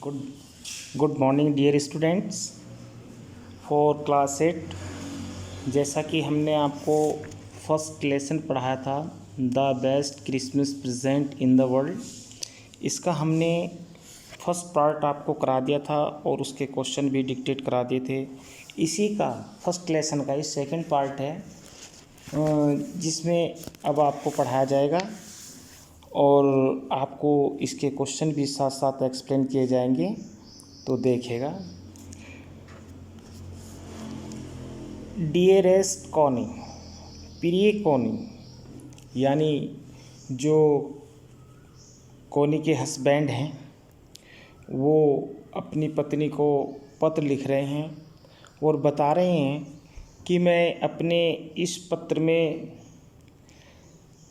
Good good morning dear students for class 8। जैसा कि हमने आपको फर्स्ट लेसन पढ़ाया था the best Christmas present in the world, इसका हमने फर्स्ट पार्ट आपको करा दिया था और उसके क्वेश्चन भी डिक्टेट करा दिए थे। इसी का फर्स्ट लेसन का ये सेकंड पार्ट है जिसमें अब आपको पढ़ाया जाएगा और आपको इसके क्वेश्चन भी साथ साथ एक्सप्लेन किए जाएंगे। तो देखिएगा। डियरेस्ट कॉनी, प्रिय कॉनी, यानी जो कॉनी के हस्बैंड हैं वो अपनी पत्नी को पत्र लिख रहे हैं और बता रहे हैं कि मैं अपने इस पत्र में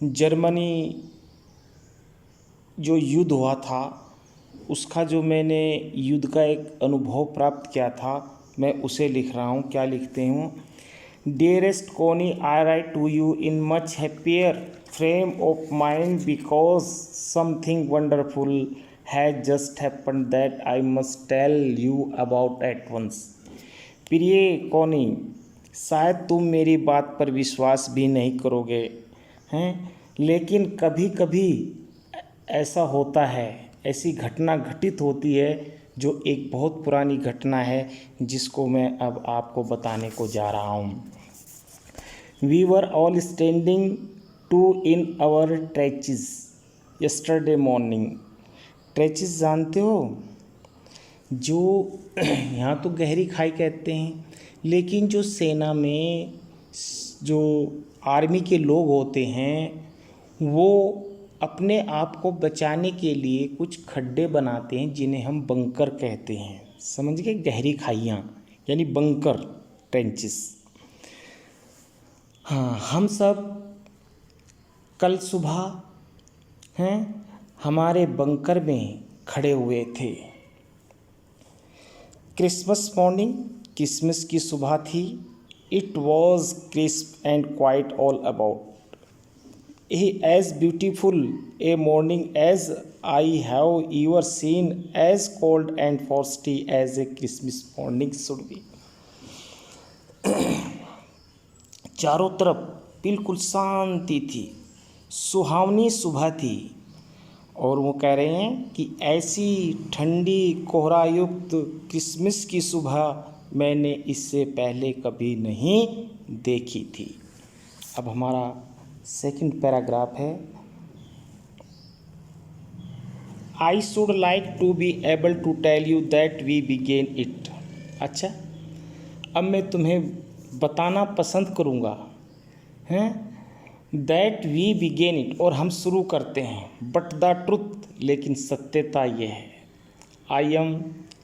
जर्मनी जो युद्ध हुआ था उसका जो मैंने युद्ध का एक अनुभव प्राप्त किया था मैं उसे लिख रहा हूँ। क्या लिखते हूँ? Dearest Connie, I write to you in much happier frame of mind because something wonderful has just happened that I must tell you about at once. प्रिय कोनी, शायद तुम मेरी बात पर विश्वास भी नहीं करोगे हैं, लेकिन कभी कभी ऐसा होता है, ऐसी घटना घटित होती है जो एक बहुत पुरानी घटना है जिसको मैं अब आपको बताने को जा रहा हूँ। We were all standing to in our trenches yesterday morning. Trenches जानते हो? जो यहाँ तो गहरी खाई कहते हैं, लेकिन जो सेना में जो आर्मी के लोग होते हैं वो अपने आप को बचाने के लिए कुछ खड्डे बनाते हैं जिन्हें हम बंकर कहते हैं। समझ गए? गहरी खाइयाँ यानी बंकर, ट्रेंचेस। हाँ, हम सब कल सुबह हमारे बंकर में खड़े हुए थे। क्रिसमस मॉर्निंग, क्रिसमस की सुबह थी। It was crisp and quite all about as beautiful a morning as I have ever seen, as cold and frosty as a Christmas morning should be। चारों तरफ बिल्कुल शांति थी, सुहावनी सुबह थी और वो कह रहे हैं कि ऐसी ठंडी कोहरा युक्त क्रिसमस की सुबह मैंने इससे पहले कभी नहीं देखी थी। अब हमारा सेकंड पैराग्राफ है। I should like to be able to tell you that we began it. अच्छा, अब मैं तुम्हें बताना पसंद करूँगा दैट वी बिगेन इट, और हम शुरू करते हैं। बट द ट्रुथ, लेकिन सत्यता यह है। आई एम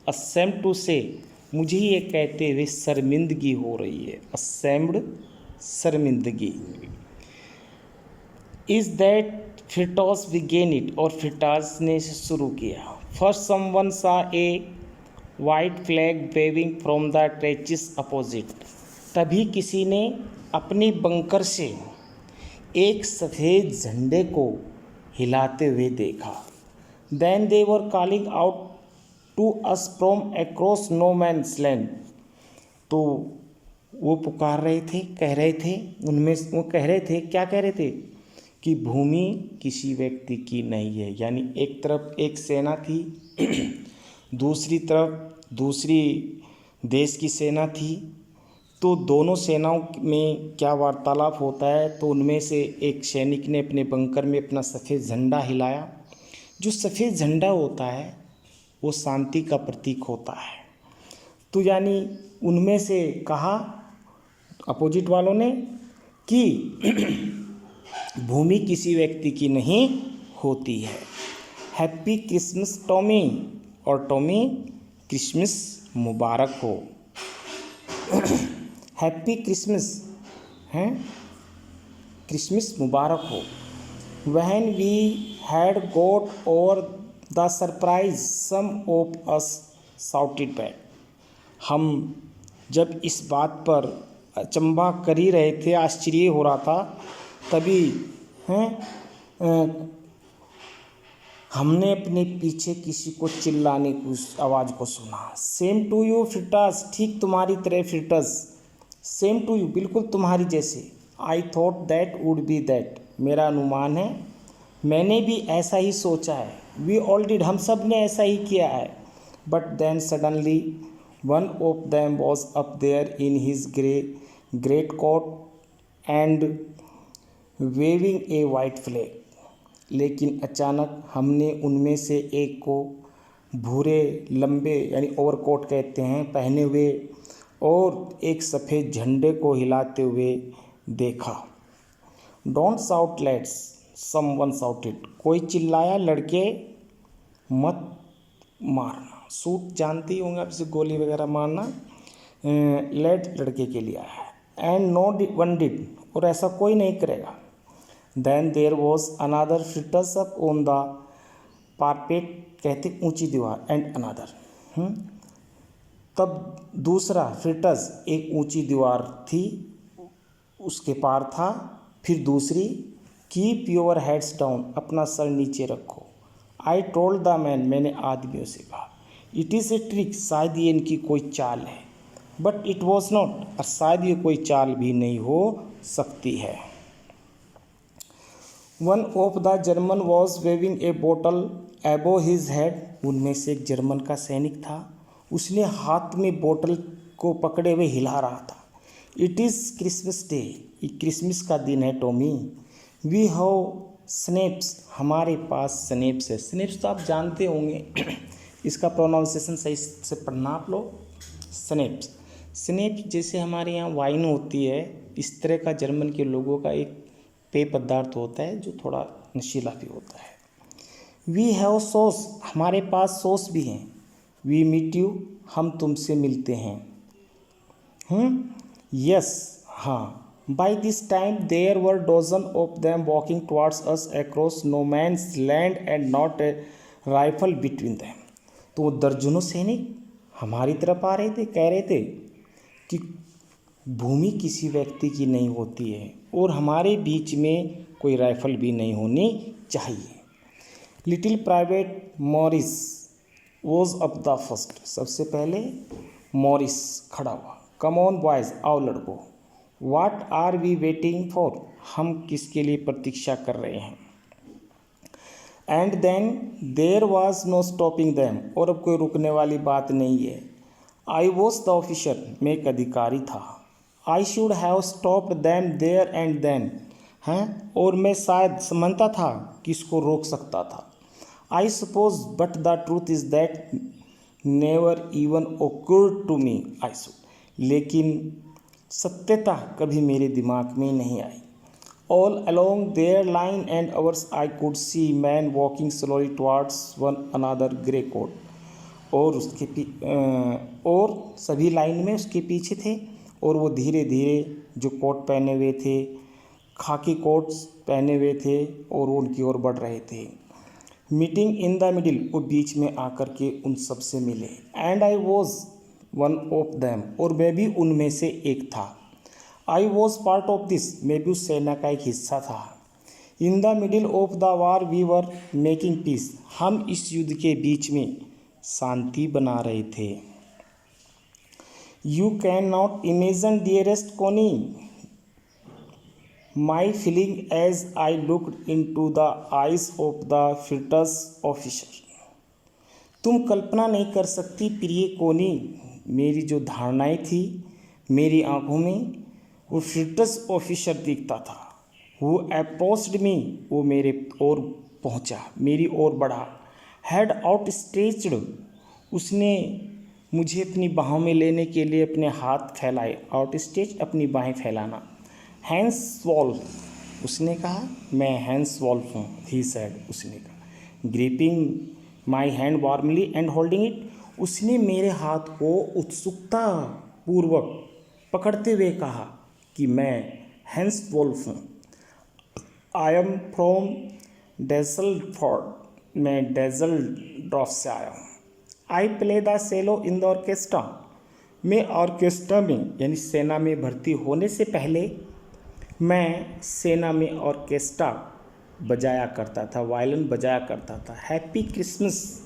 असेम्ड टू से, मुझे ये कहते हुए शर्मिंदगी हो रही है। असेम्ड, शर्मिंदगी। Is that Fritz began it, और फिटास ने इसे शुरू किया। First someone saw a white flag waving from the trenches opposite, तभी किसी ने अपनी बंकर से एक सफ़ेद झंडे को हिलाते हुए देखा। Then they were calling out to us from across no man's land, तो वो पुकार रहे थे, कह रहे थे, उनमें वो कह रहे थे, क्या कह रहे थे? कि भूमि किसी व्यक्ति की नहीं है। यानी एक तरफ एक सेना थी, दूसरी तरफ दूसरी देश की सेना थी, तो दोनों सेनाओं में क्या वार्तालाप होता है? तो उनमें से एक सैनिक ने अपने बंकर में अपना सफ़ेद झंडा हिलाया। जो सफ़ेद झंडा होता है वो शांति का प्रतीक होता है। तो यानी उनमें से कहा अपोजिट वालों ने कि भूमि किसी व्यक्ति की नहीं होती है। हैप्पी क्रिसमस टॉमी, और टॉमी क्रिसमस मुबारक हो। हैप्पी क्रिसमस क्रिसमस मुबारक हो। When we had got over the surprise some of us shouted back, हम जब इस बात पर अचंभा कर ही रहे थे, आश्चर्य हो रहा था, तभी हमने अपने पीछे किसी को चिल्लाने की उस आवाज़ को सुना। सेम टू यू फ्रिटस, ठीक तुम्हारी तरह फ्रिटस। सेम टू यू, बिल्कुल तुम्हारी जैसे। I thought that would be that, मेरा अनुमान है, मैंने भी ऐसा ही सोचा है। वी ऑल डिड, हम सब ने ऐसा ही किया है। But then suddenly one of them was up there in his great coat and waving a white flag. लेकिन अचानक हमने उनमें से एक को भूरे लंबे यानी ओवरकोट कहते हैं पहने हुए और एक सफ़ेद झंडे को हिलाते हुए देखा। Don't shout let's, someone shouted, कोई चिल्लाया, लड़के मत मारना। शूट जानते ही होंगे आप, इसे गोली वगैरह मारना। लेट लड़के के लिए है। एंड नो वन डिड, और ऐसा कोई नहीं करेगा। Then there was another Fritz up on the parapet, कहते ऊंची दीवार, एंड अनादर, तब दूसरा फ्रिटस, एक ऊंची दीवार थी उसके पार था। फिर दूसरी, कीप योर हेड्स डाउन, अपना सर नीचे रखो। आई टोल्ड द मैन, मैंने आदमियों से कहा। इट इज़ ए ट्रिक, शायद ये इनकी कोई चाल है। बट इट वॉज नॉट, और शायद ये कोई चाल भी नहीं हो सकती है। One of the German was waving a bottle above his head, उनमें से एक जर्मन का सैनिक था, उसने हाथ में बोतल को पकड़े हुए हिला रहा था। इट इज़ क्रिसमस डे, ये क्रिसमस का दिन है टॉमी। वी हैव स्नेप्स, हमारे पास स्नेप्स है। स्नेप्स तो आप जानते होंगे, इसका प्रोनाउंसिएशन सही से पढ़ना आप लोग। स्नेप्स, स्नेप्स जैसे हमारे यहाँ वाइन होती है, इस तरह का जर्मन के लोगों का एक पेय पदार्थ होता है जो थोड़ा नशीला भी होता है। वी हैव सॉस, हमारे पास सॉस भी हैं। वी मीट यू, हम तुमसे मिलते हैं। यस, हाँ। By this time there were dozen of them walking towards us across no man's land and not a rifle between them. तो वो दर्जनों सैनिक हमारी तरफ आ रहे थे, कह रहे थे कि भूमि किसी व्यक्ति की नहीं होती है और हमारे बीच में कोई राइफल भी नहीं होनी चाहिए। Little private Morris was up the first, सबसे पहले मॉरिस खड़ा हुआ। कम ऑन बॉयज, आओ लड़को। What are we waiting for, हम किसके लिए प्रतीक्षा कर रहे हैं। And then there was no stopping them, और अब कोई रुकने वाली बात नहीं है। आई वॉज द ऑफिसर, मैं एक अधिकारी था। I should have stopped them there and then, हैं, और मैं शायद समझता था कि इसको रोक सकता था। I suppose but the truth is that never even occurred to me I should, लेकिन सत्यता कभी मेरे दिमाग में नहीं आई। All along their line and ours I could see man walking slowly towards one another grey coat, और और सभी लाइन में उसके पीछे थे और वो धीरे धीरे जो कोट पहने हुए थे, खाकी कोट्स पहने हुए थे, और वो उनकी ओर बढ़ रहे थे। मीटिंग इन द मिडिल, वो बीच में आकर के उन सब से मिले। And I was one of them, और मैं भी उनमें से एक था। I was part of this, मैं भी उस सेना का एक हिस्सा था। In the middle of the war we were making peace, हम इस युद्ध के बीच में शांति बना रहे थे। You can not imagine dearest Connie my feeling as I looked into the eyes of the Fritz officer, तुम कल्पना नहीं कर सकती प्रिय कोनी, मेरी जो धारणाएं थी मेरी आंखों में वो फ्रिटस ऑफिसर दिखता था। वो अप्रोच्ड मी, वो मेरे ओर पहुंचा, मेरी ओर बढ़ा। हेड आउट स्ट्रेच्ड, उसने मुझे अपनी बाहों में लेने के लिए अपने हाथ फैलाए। आउट स्ट्रेच, अपनी बाहें फैलाना। हैंस वॉल्फ, उसने कहा, मैं हैंस वॉल्फ हूँ। ही सेड, उसने कहा। Gripping my hand warmly and holding it, उसने मेरे हाथ को उत्सुकता पूर्वक पकड़ते हुए कहा कि मैं हैंस वॉल्फ हूँ। आई एम फ्रॉम डेज़ल्टफोर्ड, मैं डेज़ल्टडॉर्फ से आया हूँ। I play the cello in the orchestra, मैं ऑर्केस्ट्रा में यानी सेना में भर्ती होने से पहले मैं सेना में ऑर्केस्ट्रा बजाया करता था, वायलिन बजाया करता था। हैप्पी क्रिसमस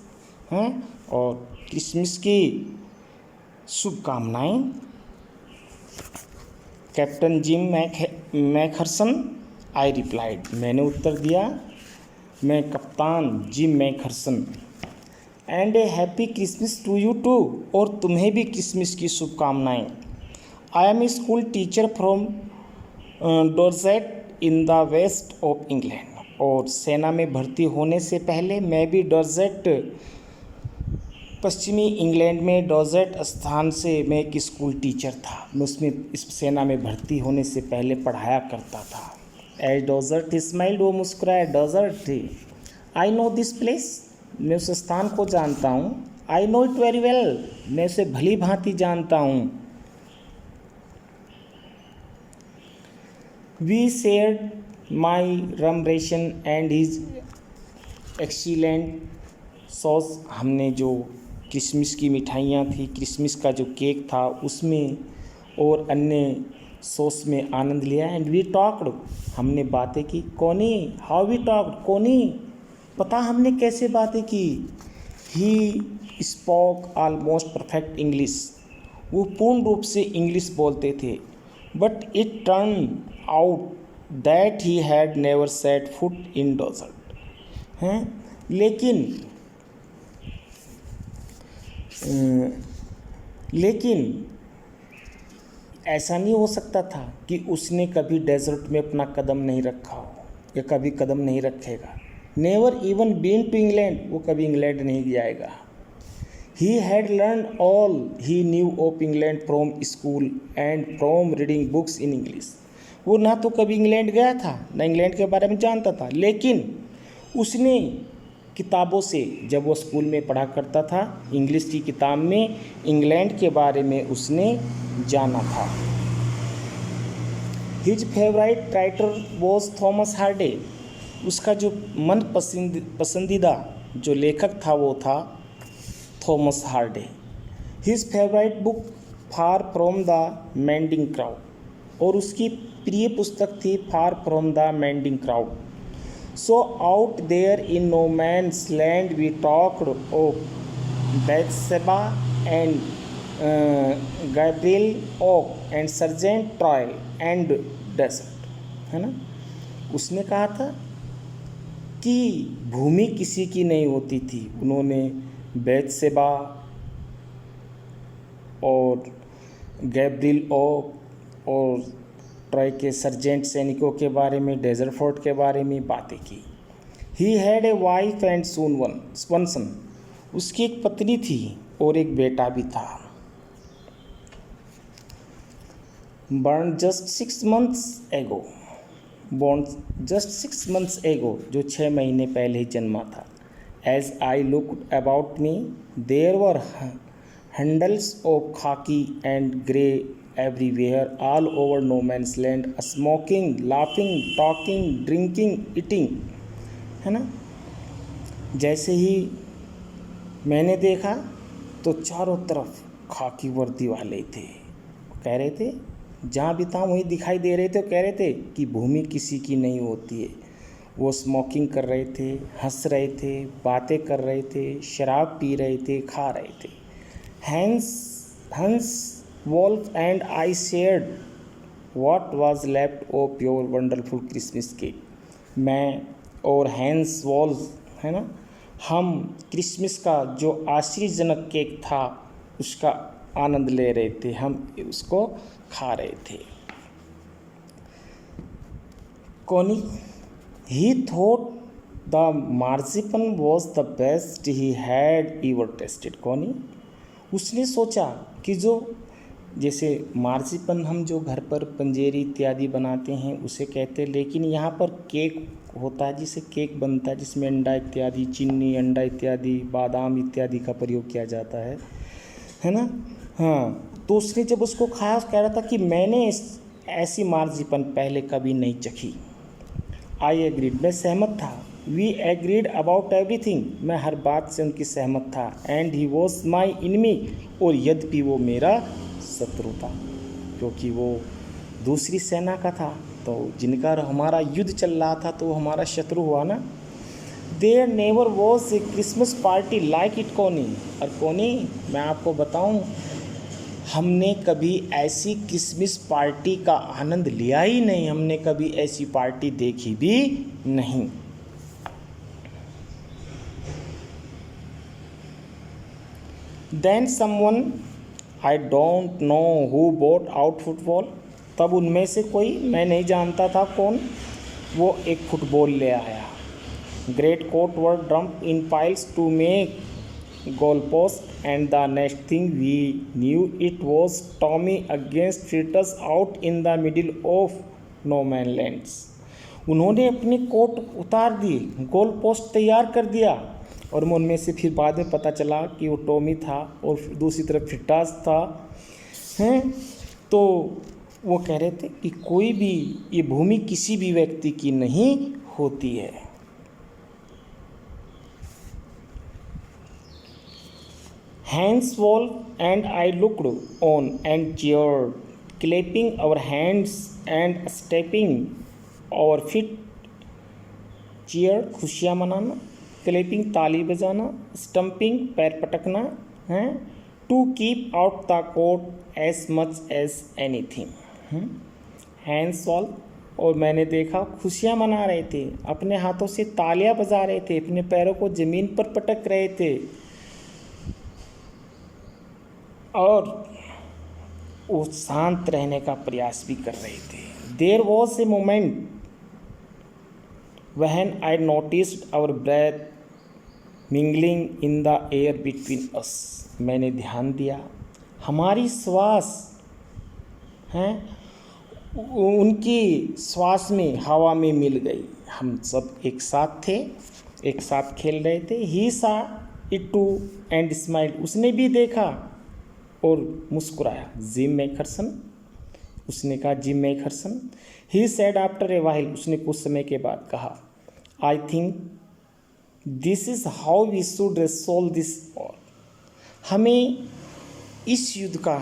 हैं, और क्रिसमस की शुभकामनाएं। Captain Jim McPherson, I replied, मैंने उत्तर दिया, मैं कप्तान Jim McPherson. And a happy Christmas to you too, और तुम्हें भी क्रिसमस की शुभकामनाएं। I am a school teacher from Dorset in the west of England, और सेना में भर्ती होने से पहले मैं भी डॉर्सेट, पश्चिमी इंग्लैंड में डॉर्सेट स्थान से मैं एक स्कूल टीचर था। मैं उसमें इस सेना में भर्ती होने से पहले पढ़ाया करता था। एज डॉर्सेट स्माइल्ड, वो मुस्कुराया। डॉर्सेट थी, आई नो दिस प्लेस, मैं उस स्थान को जानता हूँ। I know it very well, मैं उसे भली भांति जानता हूँ। We shared my rum ration and his excellent sauce, हमने जो क्रिसमस की मिठाइयाँ थी, क्रिसमस का जो केक था उसमें और अन्य सॉस में आनंद लिया। एंड वी टॉक्ड, हमने बातें की। कोनी, हाउ वी टॉक्ड, कोनी, पता हमने कैसे बातें की। He spoke almost perfect English, वो पूर्ण रूप से इंग्लिश बोलते थे। But it turn out that he had never set foot in Dorset हैं, लेकिन ऐसा नहीं हो सकता था कि उसने कभी डेजर्ट में अपना कदम नहीं रखा हो, या कभी कदम नहीं रखेगा। Never even been to England, वो कभी इंग्लैंड नहीं जाएगा। He had learn all he knew of England from school and from reading books in English, वो ना तो कभी इंग्लैंड गया था, ना इंग्लैंड के बारे में जानता था, लेकिन उसने किताबों से, जब वो स्कूल में पढ़ा करता था, इंग्लिश की किताब में इंग्लैंड के बारे में उसने जाना था। His favourite writer was Thomas Hardy, उसका जो मन पसंदीदा जो लेखक था वो था Thomas Hardy. His favourite book far from the mending crowd, और उसकी प्रिय पुस्तक थी far from the mending crowd. So out there in no man's land we talked of Bathsheba and Gabriel Oak and Sergeant Troy and Desert, है ना। उसने कहा था कि भूमि किसी की नहीं होती थी। उन्होंने बैतशेबा और गैब्रिएल ओक और ट्रॉय के सर्जेंट सैनिकों के बारे में, डेजर्ट फोर्ट के बारे में बातें की। He had a wife and soon one son, उसकी एक पत्नी थी और एक बेटा भी था। बॉर्न जस्ट 6 months एगो, जो 6 महीने पहले ही जन्मा था। As I looked about me there were hundreds of khaki and grey everywhere, all over no man's land, smoking, laughing, talking, drinking, eating, है ना। जैसे ही मैंने देखा तो चारों तरफ खाकी वर्दी वाले थे, कह रहे थे, जहाँ भी था वहीं दिखाई दे रहे थे, कह रहे थे कि भूमि किसी की नहीं होती है। वो स्मोकिंग कर रहे थे, हंस रहे थे, बातें कर रहे थे, शराब पी रहे थे, खा रहे थे। हंस Wolf and I shared what was left of your wonderful Christmas cake. मैं और हैंस वॉल्फ, है ना, हम क्रिसमस का जो आश्चर्यजनक केक था उसका आनंद ले रहे थे, हम उसको खा रहे थे। कोनी, he thought the marzipan was the best he had ever tasted. कोनी, उसने सोचा कि जो जैसे मार्जिपन हम जो घर पर पंजेरी इत्यादि बनाते हैं उसे कहते हैं, लेकिन यहाँ पर केक होता है जिसे केक बनता है जिसमें अंडा इत्यादि, चीनी, अंडा इत्यादि, बादाम इत्यादि का प्रयोग किया जाता है ना। हाँ, तो उसने जब उसको खाया कह रहा था कि मैंने ऐसी मार्जिपन पहले कभी नहीं चखी। आई एग्रीड, मैं सहमत था। वी एग्रीड अबाउट एवरीथिंग, मैं हर बात से उनकी सहमत था। And he was my enemy, और यद्यपि वो मेरा शत्रु था, क्योंकि वो दूसरी सेना का था। तो जिनका हमारा युद्ध चल रहा था तो वो हमारा शत्रु हुआ ना। There never was a Christmas party like it Connie. और कोनी, मैं आपको बताऊं, हमने कभी ऐसी क्रिसमस पार्टी का आनंद लिया ही नहीं, हमने कभी ऐसी पार्टी देखी भी नहीं। Then someone, I don't know who bought out football. तब उनमें से कोई, मैं नहीं जानता था कौन, वो एक फुटबॉल ले आया। Great coat were dumped in piles to make goal post and the next thing we knew it was Tommy against Fritz out in the middle of no man lands. उन्होंने अपने कोट उतार दिए, goal post तैयार कर दिया, और उनमें से फिर बाद में पता चला कि वो टॉमी था और दूसरी तरफ फ्रिटास था हैं। तो वो कह रहे थे कि कोई भी, ये भूमि किसी भी व्यक्ति की नहीं होती है। Henceforth and I looked on and cheered, clapping our hands and stepping our feet. cheer खुशियाँ मनाना, क्लैपिंग ताली बजाना, स्टम्पिंग पैर पटकना है, to keep out the cold as much as anything. Hands all, और मैंने देखा खुशियाँ मना रहे थे, अपने हाथों से तालियां बजा रहे थे, अपने पैरों को ज़मीन पर पटक रहे थे, और वो शांत रहने का प्रयास भी कर रहे थे। There was a moment when I noticed our breath mingling in the air between us. मैंने ध्यान दिया हमारी श्वास हैं उनकी श्वास में हवा में मिल गई। हम सब एक साथ थे, एक साथ खेल रहे थे। ही सा इट टू एंड स्माइल, उसने भी देखा और मुस्कुराया। जिम मैकरसन, उसने कहा Jim McPherson. He said after a while, उसने कुछ समय के बाद कहा, I think this is how we should resolve this war. हमें इस युद्ध का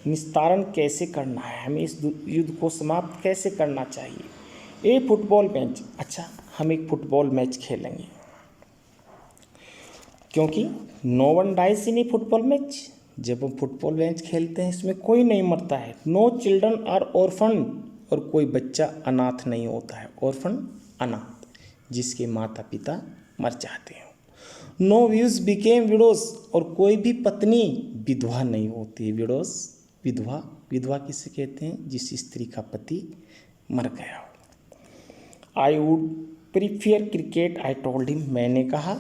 निस्तारण कैसे करना है, हमें इस युद्ध को समाप्त कैसे करना चाहिए। ए फुटबॉल मैच, अच्छा हम एक फुटबॉल मैच खेलेंगे, क्योंकि no one dies in a football match. जब हम फुटबॉल मैच खेलते हैं इसमें कोई नहीं मरता है। नो चिल्ड्रन आर ऑर्फन, और कोई बच्चा अनाथ नहीं होता है। ऑर्फन अनाथ, जिसके माता पिता मर जाते हैं। नो व्यूज बिकेम विडोज, और कोई भी पत्नी विधवा नहीं होती है। विडोज विधवा, विधवा किसे कहते हैं, जिस स्त्री का पति मर गया हो। I would prefer cricket, I told him, मैंने कहा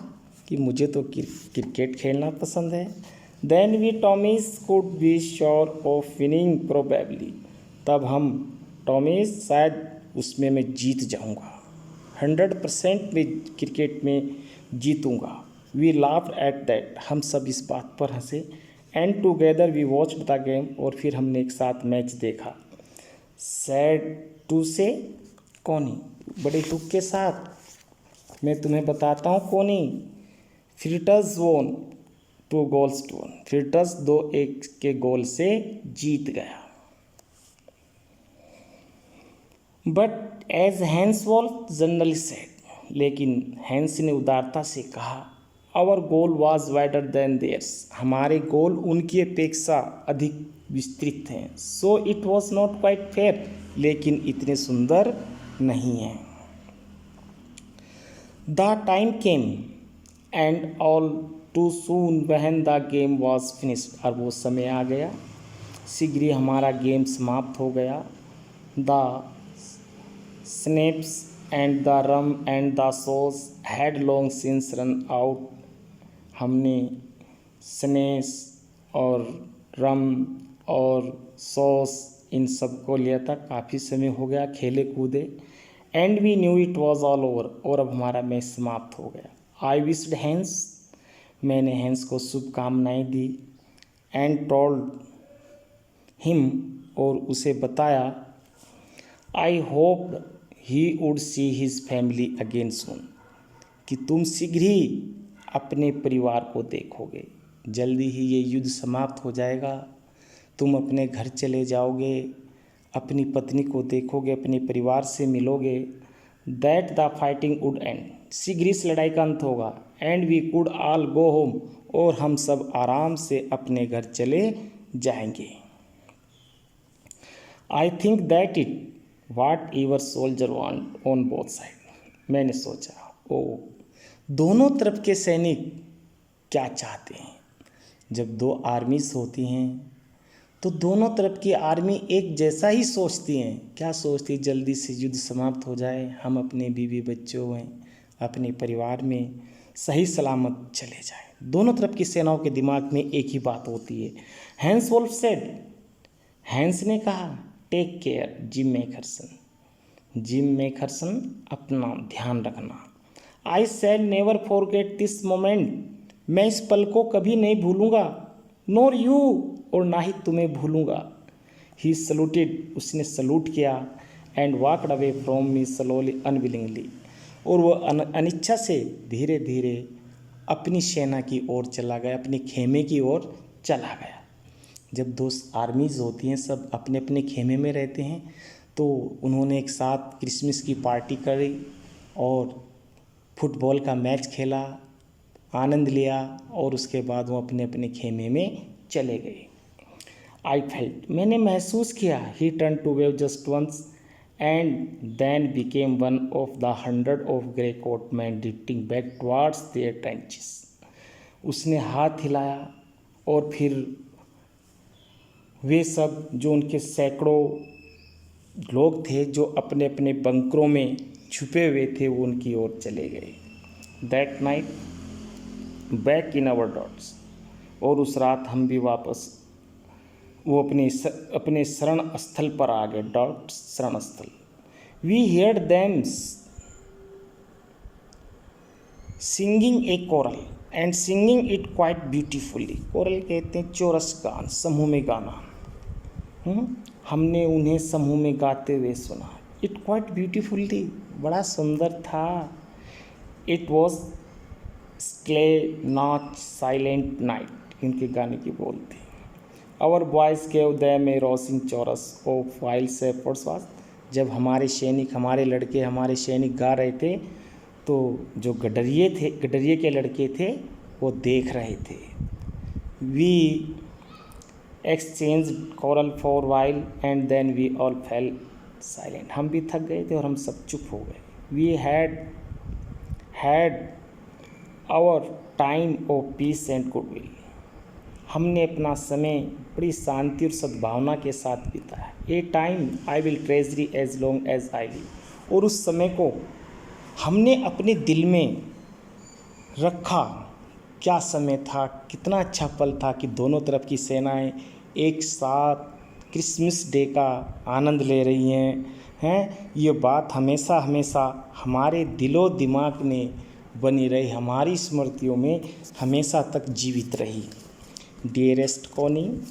कि मुझे तो क्रिकेट खेलना पसंद है। Then we Tommies could be sure of winning probably, तब हम टॉमीज शायद उसमें मैं जीत जाऊंगा, 100% में क्रिकेट में जीतूंगा। वी लाफ्ड एट दैट, हम सब इस बात पर हंसे। And together we watched the game, और फिर हमने एक साथ मैच देखा। सैड टू से कोनी, बड़े दुख के साथ मैं तुम्हें बताता हूँ कोनी, फ्रिटस वोन 2 goals to 1, फ्रिटस 2-1 के गोल से जीत गया। But as Hans Wolf generally said, लेकिन हैंस ने उदारता से कहा, our goal was wider than theirs, हमारे गोल उनकी अपेक्षा अधिक विस्तृत हैं। So it was not quite fair, लेकिन इतने सुंदर नहीं हैं। The time came and all too soon when the game was finished, और वो समय आ गया, शीघ्र ही हमारा गेम समाप्त हो गया। The snaps and the rum and the sauce had long since run out, हमने स्नेस और रम और सॉस इन सब को लिया था, काफ़ी समय हो गया, खेले कूदे। And we knew it was all over, और अब हमारा मैच समाप्त हो गया। आई विश्ड हैंस, मैंने हैंस को शुभकामनाएँ दी। एंड टोल्ड हिम, और उसे बताया, I hope he would see his family again soon, कि तुम शीघ्र ही अपने परिवार को देखोगे, जल्दी ही ये युद्ध समाप्त हो जाएगा, तुम अपने घर चले जाओगे, अपनी पत्नी को देखोगे, अपने परिवार से मिलोगे, that the fighting would end, शीघ्र इस लड़ाई का अंत होगा, and we could all go home, और हम सब आराम से अपने घर चले जाएंगे। I think that it what ever soldier want on both side, मैंने सोचा ओ दोनों तरफ के सैनिक क्या चाहते हैं। जब दो आर्मीज होती हैं तो दोनों तरफ की आर्मी एक जैसा ही सोचती हैं। क्या सोचती? जल्दी से युद्ध समाप्त हो जाए, हम अपने बीवी बच्चों में, अपने परिवार में सही सलामत चले जाएं। दोनों तरफ की सेनाओं के दिमाग में एक ही बात होती है। हैंस वोल्फ सेड, हैंस ने कहा, take care Jim McPherson, Jim McPherson अपना ध्यान रखना। I shall never forget this moment, मैं इस पल को कभी नहीं भूलूंगा, नोर यू, और ना ही तुम्हें भूलूंगा। ही सल्यूटेड, उसने सल्यूट किया, and walked away from me slowly unwillingly, और वह अनिच्छा से धीरे धीरे अपनी सेना की ओर चला गया, अपने खेमे की ओर चला गया। जब दो आर्मीज होती हैं, सब अपने अपने खेमे में रहते हैं, तो उन्होंने एक साथ क्रिसमस की पार्टी करी और फुटबॉल का मैच खेला, आनंद लिया, और उसके बाद वो अपने अपने खेमे में चले गए। आई फेल्ट, मैंने महसूस किया, he turn to wave just once and then became one of the 100 of grey coat man drifting back towards their trenches. उसने हाथ हिलाया और फिर वे सब जो उनके सैकड़ों लोग थे जो अपने अपने बंकरों में छुपे हुए थे, वो उनकी ओर चले गए। That night back in our dugouts, और उस रात हम भी वापस वो अपने शरण स्थल पर आ गए। डॉट शरण स्थल। We heard them singing a carol and singing it quite beautifully. Carol कहते हैं चोरस गान, समूह में गाना। हमने उन्हें समूह में गाते हुए सुना। इट क्वाइट ब्यूटीफुली, बड़ा सुंदर था। इट वॉज स्ले नॉट साइलेंट नाइट, इनके गाने की बोल थी। Our boys gave them a rousing chorus of wild shepherds watched, जब हमारे सैनिक, हमारे लड़के, हमारे सैनिक गा रहे थे, तो जो गडरिये के लड़के थे वो देख रहे थे। We exchange carols for while and then we all fell silent, हम भी थक गए थे और हम सब चुप हो गए। We had our time of peace and goodwill, हमने अपना समय बड़ी शांति और सद्भावना के साथ बिताया। A time I will treasure as long as I live, और उस समय को हमने अपने दिल में रखा। क्या समय था, कितना अच्छा पल था कि दोनों तरफ की सेनाएं एक साथ क्रिसमस डे का आनंद ले रही हैं। ये बात हमेशा हमेशा हमारे दिलो दिमाग में बनी रही, हमारी स्मृतियों में हमेशा तक जीवित रही। Dearest Connie,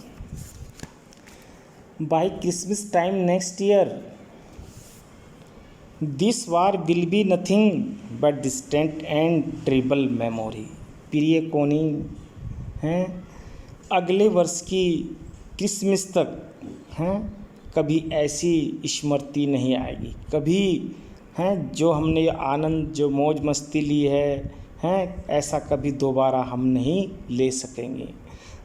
by Christmas time next year this war will be nothing but distant and terrible memory. प्रिय कोनी, हैं अगले वर्ष की क्रिसमस तक कभी ऐसी स्मृति नहीं आएगी, कभी जो हमने आनंद, जो मौज मस्ती ली है ऐसा कभी दोबारा हम नहीं ले सकेंगे।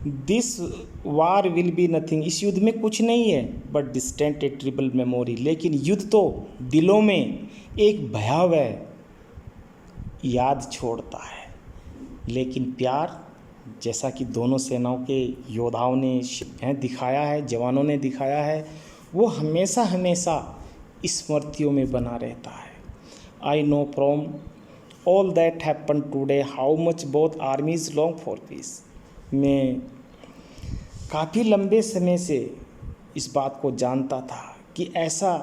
This war will be nothing, इस युद्ध में कुछ नहीं है, बट डिस्टेंट ए ट्रिबल मेमोरी, लेकिन युद्ध तो दिलों में एक भयावह याद छोड़ता है। लेकिन प्यार, जैसा कि दोनों सेनाओं के योद्धाओं ने दिखाया है, जवानों ने दिखाया है, वो हमेशा हमेशा स्मृतियों में बना रहता है। I know from all that happen today how much both आर्मीज long for piece. मैं काफ़ी लंबे समय से इस बात को जानता था कि ऐसा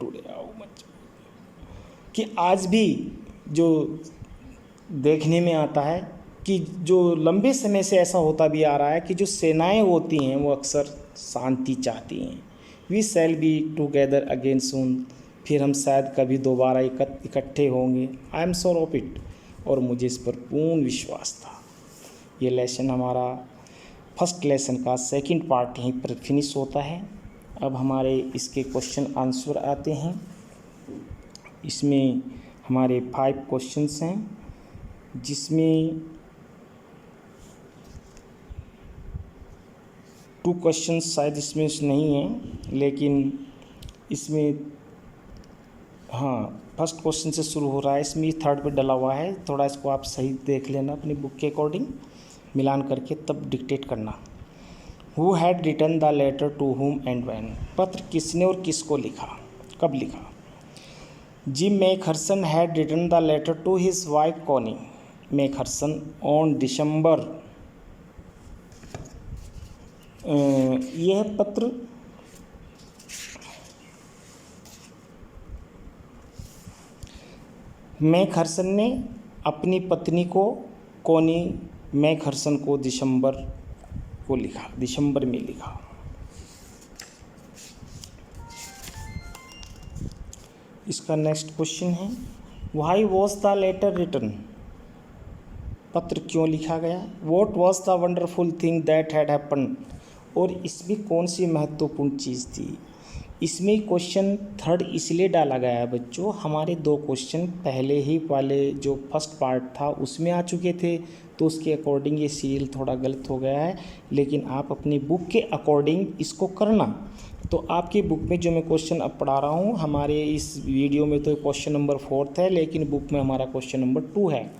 टुडे हाउ मच, कि आज भी जो देखने में आता है कि जो लंबे समय से ऐसा होता भी आ रहा है कि जो सेनाएं होती हैं वो अक्सर शांति चाहती हैं। We shall be together again soon, फिर हम शायद कभी दोबारा इकट्ठे होंगे। I am sure of it, और मुझे इस पर पूर्ण विश्वास था। ये लेसन हमारा फर्स्ट लेसन का सेकंड पार्ट यहीं पर फिनिश होता है। अब हमारे इसके क्वेश्चन आंसर आते हैं। इसमें हमारे 5 क्वेश्चंस हैं, जिसमें 2 क्वेश्चंस शायद इसमें नहीं हैं, लेकिन इसमें हाँ फर्स्ट क्वेश्चन से शुरू हो रहा है, इसमें थर्ड पे डला हुआ है। थोड़ा इसको आप सही देख लेना अपनी बुक के अकॉर्डिंग, मिलान करके तब डिक्टेट करना। Who had written the letter to whom and when? पत्र किसने और किसको लिखा, कब लिखा? Jim McPherson had written the letter to his wife Connie McPherson on December. यह पत्र मैकहर्सन ने अपनी पत्नी को कॉनी मैकहर्सन को दिसंबर में लिखा। इसका नेक्स्ट क्वेश्चन है, why was the letter written? पत्र क्यों लिखा गया? What was the wonderful thing that had happen? और इसमें कौन सी महत्वपूर्ण चीज़ थी? इसमें क्वेश्चन थर्ड इसलिए डाला गया है बच्चों, हमारे 2 क्वेश्चन पहले ही वाले जो फर्स्ट पार्ट था उसमें आ चुके थे, तो उसके अकॉर्डिंग ये सीरियल थोड़ा गलत हो गया है। लेकिन आप अपनी बुक के अकॉर्डिंग इसको करना। तो आपकी बुक में जो मैं क्वेश्चन अब पढ़ा रहा हूँ, हमारे इस वीडियो में तो क्वेश्चन नंबर 4 है, लेकिन बुक में हमारा क्वेश्चन नंबर 2 है।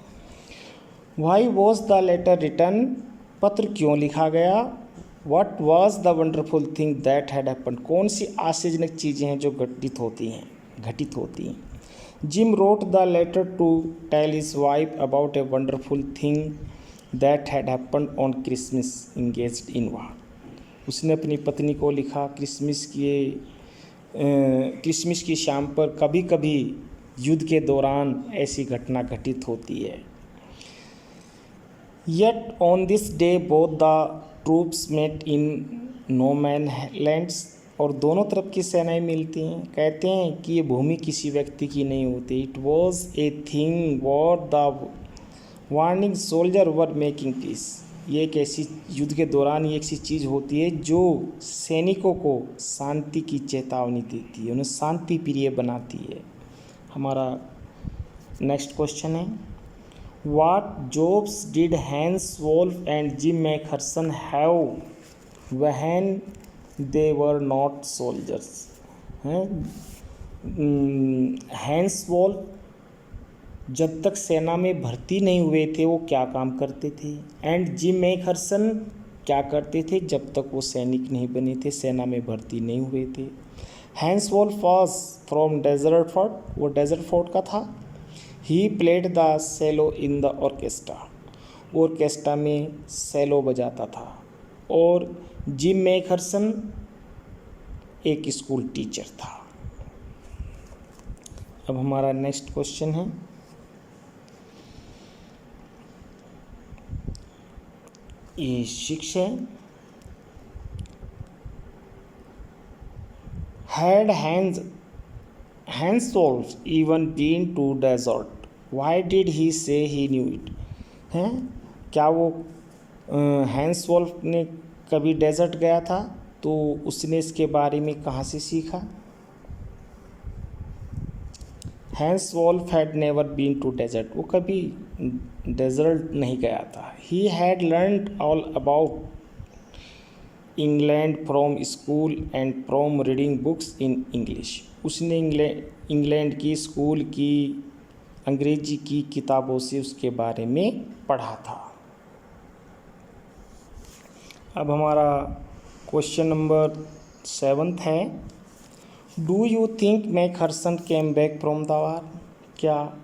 Why was the letter written? पत्र क्यों लिखा गया? What was the wonderful thing that had happen? कौन सी आश्चर्यजनक चीज़ें हैं जो घटित होती हैं? Jim wrote the letter to tell his wife about a wonderful thing that had happen on Christmas engaged in war. उसने अपनी पत्नी को लिखा क्रिसमस की शाम पर कभी कभी युद्ध के दौरान ऐसी घटना घटित होती है। Yet on this day both the troops met in no man lands। और दोनों तरफ की सेनाएं मिलती हैं। कहते हैं कि ये भूमि किसी व्यक्ति की नहीं होती। It was a thing war the warning soldier were making piece. ये एक ऐसी युद्ध के दौरान ये ऐसी चीज़ होती है जो सैनिकों को शांति की चेतावनी देती है, उन्हें शांति प्रिय बनाती है। हमारा नेक्स्ट क्वेश्चन है, What jobs did Hans Wolf and Jim McPherson have when they were not soldiers? Hans Wolf जब तक सेना में भर्ती नहीं हुए थे वो क्या काम करते थे? एंड जिम मैकहर्सन क्या करते थे जब तक वो सैनिक नहीं बने थे, सेना में भर्ती नहीं हुए थे? Hans Wolf was from Dusseldorf, वो डेजर्ट फोर्ट का था। He played the cello in the orchestra में सेलो बजाता था। और जिम मैकहर्सन एक स्कूल टीचर था। अब हमारा नेक्स्ट क्वेश्चन है, ये 6 है। Had Hans Wolf even been to Dusseldorf? Why did he say he knew it? हैं, क्या वो हैंस वॉल्फ ने कभी डेजर्ट गया था तो उसने इसके बारे में कहाँ से सीखा? Hans Wolf had never been to Dusseldorf, वो कभी डेजर्ट नहीं गया था। He had learned all about England from school and from reading books in English. उसने इंग्लैंड की स्कूल की अंग्रेजी की किताबों से उसके बारे में पढ़ा था। अब हमारा क्वेश्चन नंबर 7 है, do you think McPherson came back from the war? क्या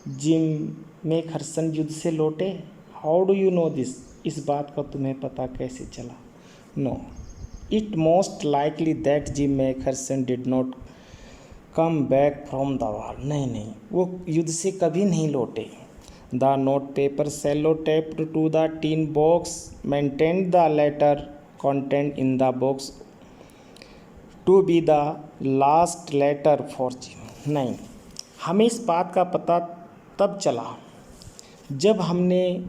जिम मैकहर्सन युद्ध से लौटे? How do you know this? इस बात का तुम्हें पता कैसे चला? No, it most likely that Jim McPherson did not come back from the war. नहीं, वो युद्ध से कभी नहीं लौटे। The note paper sellotaped to the tin box maintained the letter content in the box to be the last letter for Jim. नहीं, हमें इस बात का पता तब चला जब हमने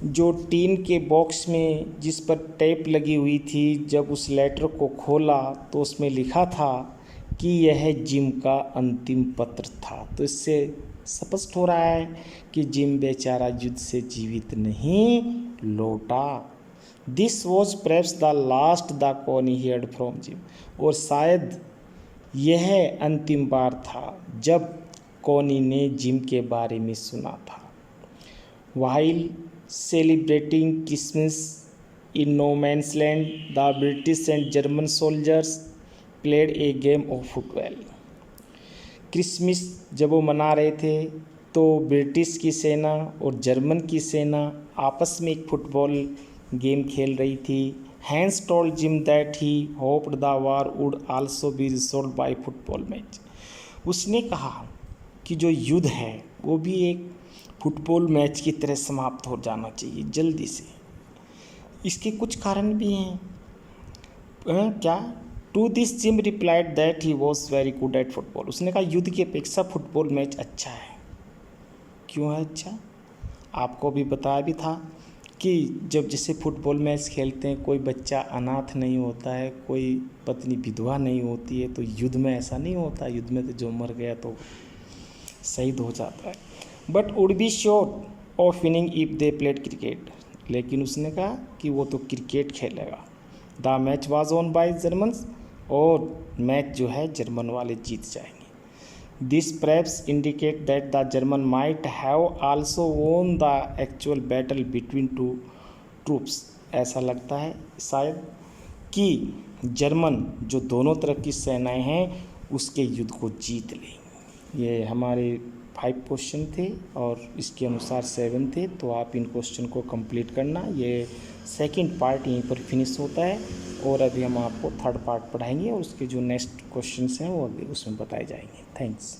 जो टीन के बॉक्स में जिस पर टेप लगी हुई थी, जब उस लेटर को खोला तो उसमें लिखा था कि यह जिम का अंतिम पत्र था। तो इससे स्पष्ट हो रहा है कि जिम बेचारा युद्ध से जीवित नहीं लौटा। This was perhaps the last the Connie heard from gym, और शायद यह अंतिम बार था जब कॉनी ने जिम के बारे में सुना था। While celebrating Christmas in no man's land, the British and German soldiers played a game of football. Christmas जब वो मना रहे थे तो ब्रिटिश की सेना और जर्मन की सेना आपस में एक फुटबॉल गेम खेल रही थी। Hans told Jim that he hoped the war would also be resolved by football match. उसने कहा कि जो युद्ध है वो भी एक फुटबॉल मैच की तरह समाप्त हो जाना चाहिए जल्दी से। इसके कुछ कारण भी हैं। क्या? To this Jim replied that he was very good at football. उसने कहा युद्ध की अपेक्षा फुटबॉल मैच अच्छा है। क्यों है अच्छा? आपको भी बताया भी था कि जब जैसे फुटबॉल मैच खेलते हैं, कोई बच्चा अनाथ नहीं होता है, कोई पत्नी विधवा नहीं होती है, तो युद्ध में ऐसा नहीं होता। युद्ध में तो जो मर गया तो शहीद हो जाता है। But would be sure of winning if they played cricket. लेकिन उसने कहा कि वो तो क्रिकेट खेलेगा। The match was won by Germans, और मैच जो है जर्मन वाले जीत जाएंगे। This perhaps indicate that the German might have also won the actual battle between two troops. ऐसा लगता है शायद कि जर्मन जो दोनों तरफ की सेनाएं हैं उसके युद्ध को जीत लेंगे। ये हमारे 5 क्वेश्चन थे और इसके अनुसार 7 थे, तो आप इन क्वेश्चन को कंप्लीट करना। ये सेकंड पार्ट यहीं पर फिनिश होता है, और अभी हम आपको थर्ड पार्ट पढ़ाएंगे और उसके जो नेक्स्ट क्वेश्चंस हैं वो अभी उसमें बताए जाएंगे। थैंक्स।